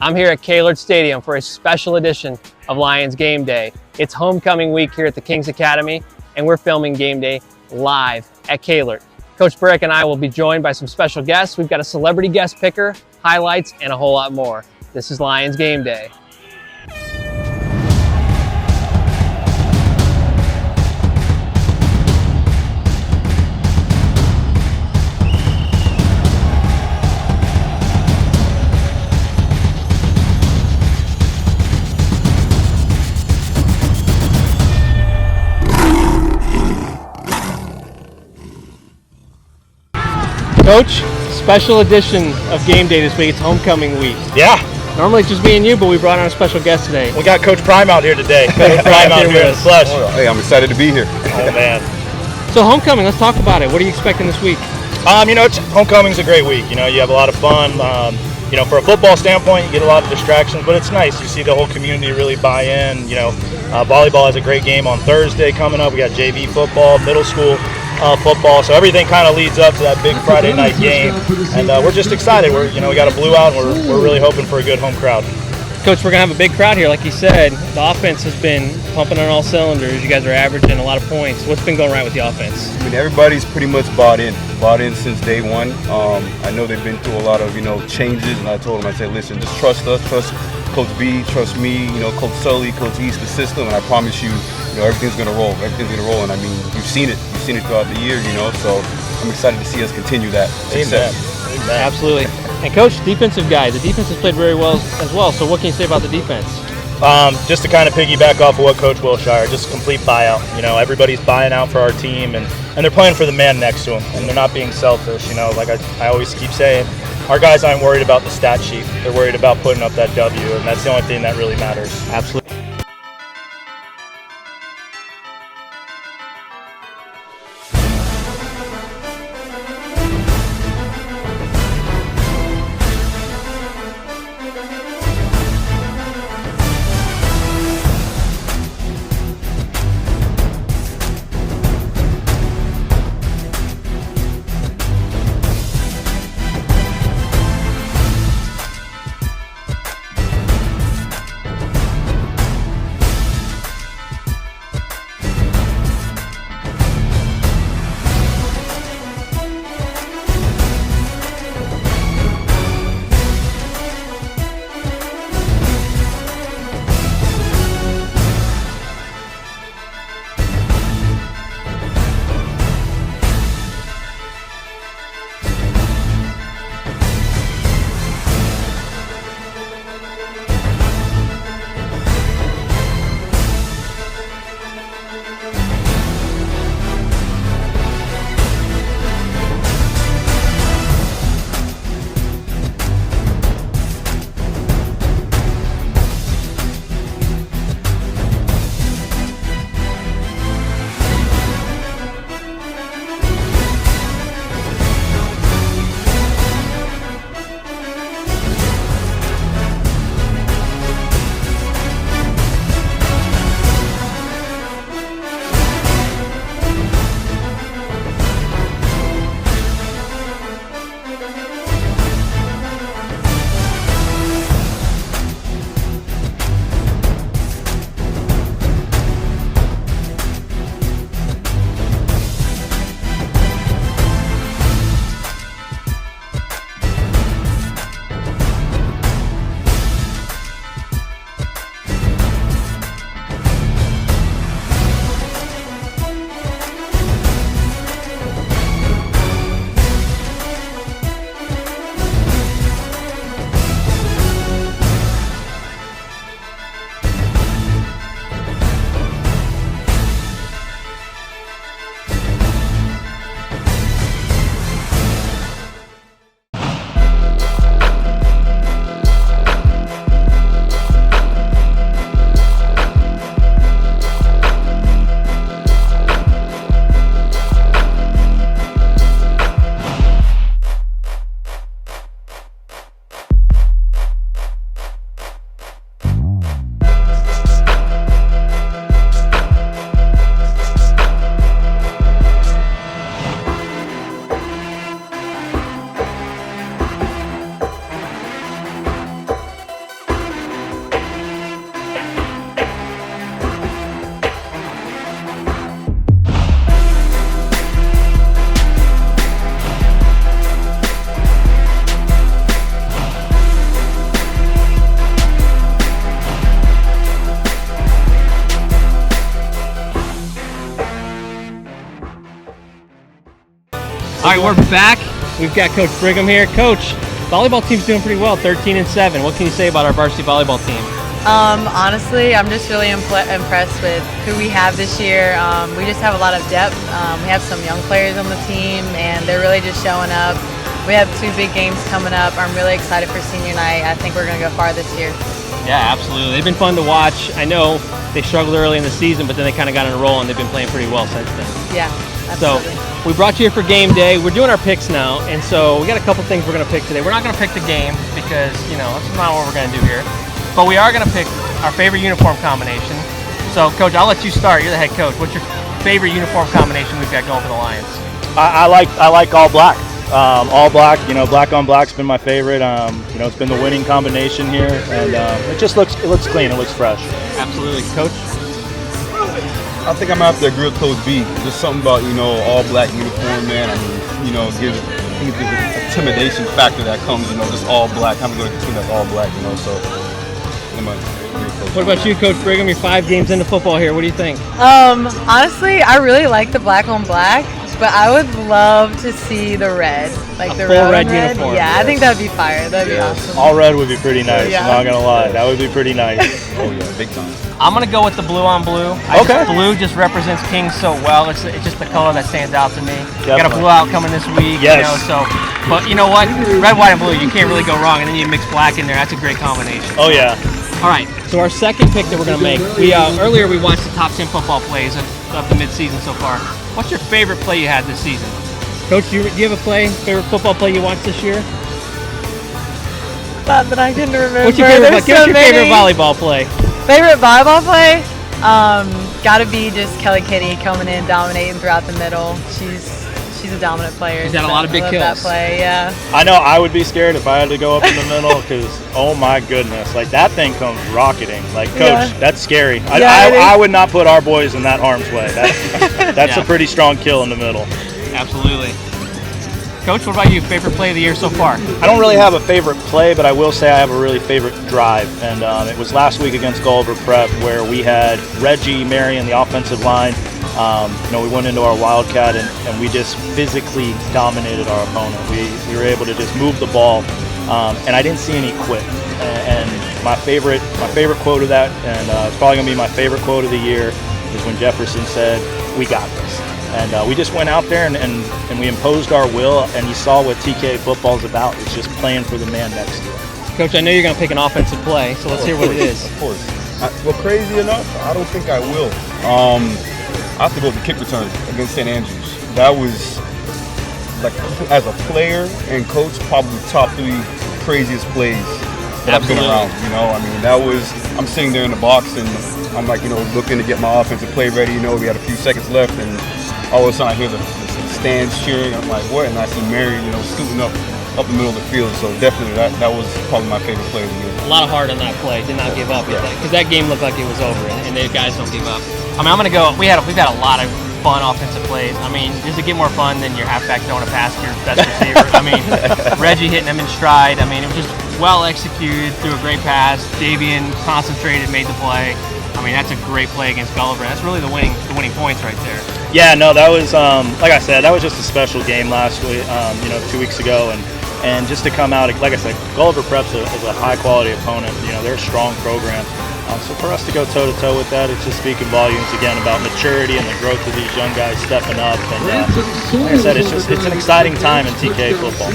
I'm here at Kahlert Stadium for a special edition of Lions Game Day. It's homecoming week here at the Kings Academy, and we're filming Game Day live at Kahlert. Coach Burek and I will be joined by some special guests. We've got a celebrity guest picker, highlights, and a whole lot more. This is Lions Game Day. Coach, special edition of Game Day this week. It's homecoming week. Yeah. Normally it's just me and you, but we brought on a special guest today. We got Coach Prime out here today. Coach Prime out here in the flesh. Hey, I'm excited to be here. Oh, man. So homecoming, let's talk about it. What are you expecting this week? Homecoming's a great week. You have a lot of fun. For a football standpoint, you get a lot of distractions, but it's nice. You see the whole community really buy in. Volleyball has a great game on Thursday coming up. We got JV football, middle school football, so everything kind of leads up to that big Friday night game, and we're just excited. We got a blue out, and we're really hoping for a good home crowd. Coach, we're gonna have a big crowd here, like you said. The offense has been pumping on all cylinders. You guys are averaging a lot of points. What's been going right with the offense? Everybody's pretty much bought in since day one. I know they've been through a lot of changes, and I told them, I said, listen, just trust us, trust Coach B, trust me, Coach Sully, Coach East, the system, and I promise you, everything's gonna roll. Everything's gonna roll, and I mean, you've seen it throughout the year, so I'm excited to see us continue that success. Amen. Absolutely. And Coach, defensive guy, the defense has played very well as well. So what can you say about the defense? Just to kind of piggyback off of what Coach Wilshire, just a complete buyout. Everybody's buying out for our team, and they're playing for the man next to them, and they're not being selfish. Like I always keep saying, our guys aren't worried about the stat sheet. They're worried about putting up that W, and that's the only thing that really matters. Absolutely. right, we're back. We've got Coach Brigham here. Coach, volleyball team's doing pretty well, 13-7. What can you say about our varsity volleyball team? Honestly, I'm just really impressed with who we have this year. We just have a lot of depth. We have some young players on the team, and they're really just showing up. We have 2 big games coming up. I'm really excited for senior night. I think we're going to go far this year. Yeah, absolutely. They've been fun to watch. I know they struggled early in the season, but then they kind of got in a roll, and they've been playing pretty well since then. Yeah, absolutely. So we brought you here for game day. We're doing our picks now, and so we got a couple things we're going to pick today. We're not going to pick the game because, that's not what we're going to do here. But we are going to pick our favorite uniform combination. So, Coach, I'll let you start. You're the head coach. What's your favorite uniform combination we've got going for the Lions? I like all black. All black, black on black's been my favorite. It's been the winning combination here, and it looks clean, it looks fresh. Absolutely, Coach. I think I'm gonna have to agree with Coach B. Just something about all black uniform, man. I mean, gives there's an intimidation factor that comes, just all black. I'm gonna go to a team that's all black, So I'm gonna agree with Coach. What about you, Coach Brigham? You're 5 games into football here. What do you think? Honestly, I really like the black on black. But I would love to see the red, like a the full red red uniform. Yeah, I think that'd be fire. That'd be awesome. All red would be pretty nice. Yeah. I'm not gonna lie, that would be pretty nice. Oh yeah, big time. I'm gonna go with the blue on blue. Blue just represents Kings so well. It's just the color that stands out to me. Got a blue out coming this week. Yes. But you know what? Red, white, and blue, you can't really go wrong. And then you mix black in there. That's a great combination. Oh yeah. All right. So our second pick that we're gonna make. Earlier we watched the top 10 football plays of the midseason so far. What's your favorite play you had this season? Coach, do you have a favorite football play you watched this year? Not that I can remember. What's your favorite favorite volleyball play? Favorite volleyball play? Gotta be just Kelly Kitty coming in, dominating throughout the middle. She's a dominant player. She's had a lot of big kills. That play, yeah. I know I would be scared if I had to go up in the middle because, oh my goodness, like that thing comes rocketing. Like, Coach, that's scary. I would not put our boys in that harm's way. That's a pretty strong kill in the middle. Absolutely. Coach, what about you? Favorite play of the year so far? I don't really have a favorite play, but I will say I have a really favorite drive. And it was last week against Gulliver Prep where we had Reggie, Marion, the offensive line. We went into our Wildcat and we just physically dominated our opponent. We were able to just move the ball, and I didn't see any quit. And my favorite quote of that, and it's probably gonna be my favorite quote of the year, is when Jefferson said, "We got this." And we just went out there and we imposed our will, and you saw what TKA football is about. It's just playing for the man next to you. Coach, I know you're going to pick an offensive play, so let's hear what it is. Of course. Well, crazy enough, I don't think I will. I have to go with the kick return against St. Andrews. That was, like, as a player and coach, probably top 3 craziest plays that I've been around. That was, I'm sitting there in the box and I'm like, looking to get my offensive play ready. We had a few seconds left, and all of a sudden I hear the stands cheering. I'm like, what? And I see Mary, scooting up the middle of the field. So definitely that was probably my favorite play of the year. A lot of heart on that play. Did not give up because that game looked like it was over, and the guys don't give up. I'm gonna go. We've had a lot of fun offensive plays. Does it get more fun than your halfback throwing a pass to your best receiver? Reggie hitting him in stride. It was just well executed, threw a great pass. Davian concentrated, made the play. That's a great play against Gulliver. That's really the winning points right there. Yeah, no, that was like I said, that was just a special game last week, 2 weeks ago, and just to come out, like I said, Gulliver Prep's is a high quality opponent. They're a strong program. So for us to go toe to toe with that, it's just speaking volumes again about maturity and the growth of these young guys stepping up. And like I said, it's an exciting time in TKA football.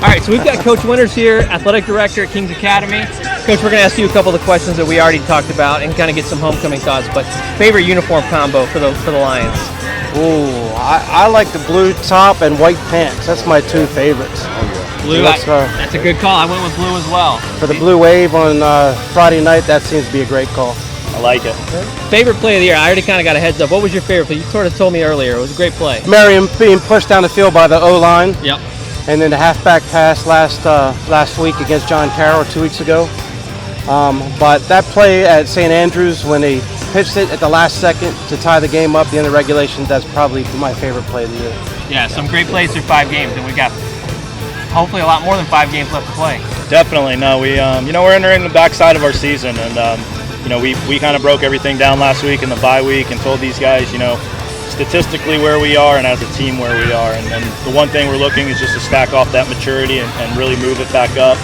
All right, so we've got Coach Winters here, Athletic Director at Kings Academy. Coach, we're going to ask you a couple of the questions that we already talked about and kind of get some homecoming thoughts, but favorite uniform combo for the Lions? Ooh, I like the blue top and white pants. That's my 2 favorites. Blue, that's a good call. I went with blue as well. For the Blue Wave on Friday night, that seems to be a great call. I like it. Favorite play of the year? I already kind of got a heads up. What was your favorite play? You sort of told me earlier. It was a great play. Marion being pushed down the field by the O-line. Yep. And then the halfback pass last week against John Carroll 2 weeks ago. But that play at St. Andrews when they pitched it at the last second to tie the game up at the end of regulation, that's probably my favorite play of the year. Yeah, some great plays through 5 games, and we got hopefully a lot more than 5 games left to play. Definitely. No, we're entering the backside of our season, and we kind of broke everything down last week in the bye week and told these guys, statistically where we are and as a team where we are. And the one thing we're looking is just to stack off that maturity and really move it back up.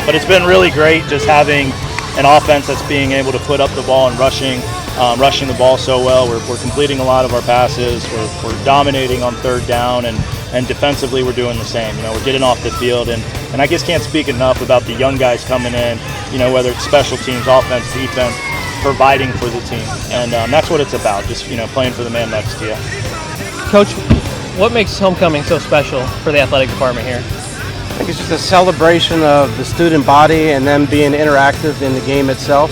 But it's been really great just having an offense that's being able to put up the ball and rushing the ball so well. We're completing a lot of our passes. We're dominating on third down, and defensively we're doing the same. We're getting off the field, and I just can't speak enough about the young guys coming in, whether it's special teams, offense, defense, providing for the team. And that's what it's about, just playing for the man next to you. Coach, what makes homecoming so special for the athletic department here? I think it's just a celebration of the student body and them being interactive in the game itself,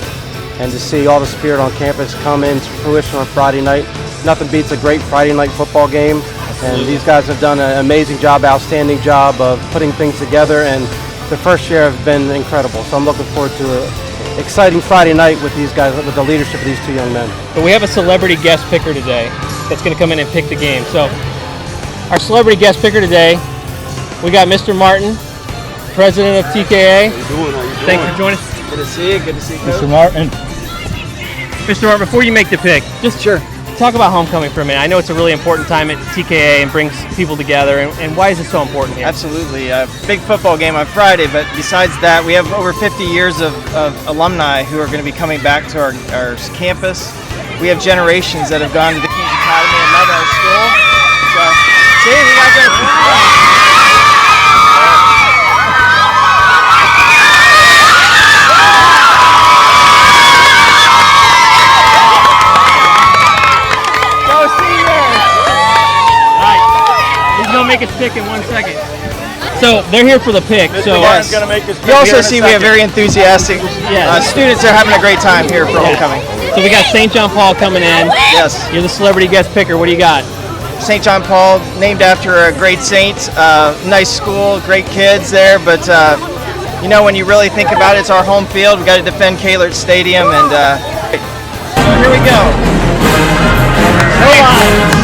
and to see all the spirit on campus come into fruition on Friday night. Nothing beats a great Friday night football game. And these guys have done an amazing job, outstanding job of putting things together, and the first year has been incredible. So I'm looking forward to an exciting Friday night with these guys, with the leadership of these two young men. But we have a celebrity guest picker today that's going to come in and pick the game. So our celebrity guest picker today, we got Mr. Martin, president of TKA. How you doing? Thanks for joining us. Good to see you. Good to see you, Coach. Mr. Martin. Mr. Martin, before you make the pick, just talk about homecoming for a minute. I know it's a really important time at TKA and brings people together, and why is it so important here? Absolutely. A big football game on Friday, but besides that, we have over 50 years of alumni who are going to be coming back to our campus. We have generations that have gone to the Kings Academy and love our school. So, see, we got that. Make his pick in 1 second. So they're here for the pick. So Martin's gonna make his pick. You also here in a see we have second. very enthusiastic students are having a great time here for homecoming. So we got St. John Paul coming in. Yes. You're the celebrity guest picker. What do you got? St. John Paul, named after a great saint. Nice school, great kids there, but when you really think about it, it's our home field. We got to defend Kahlert Stadium, and so here we go. Go Lions!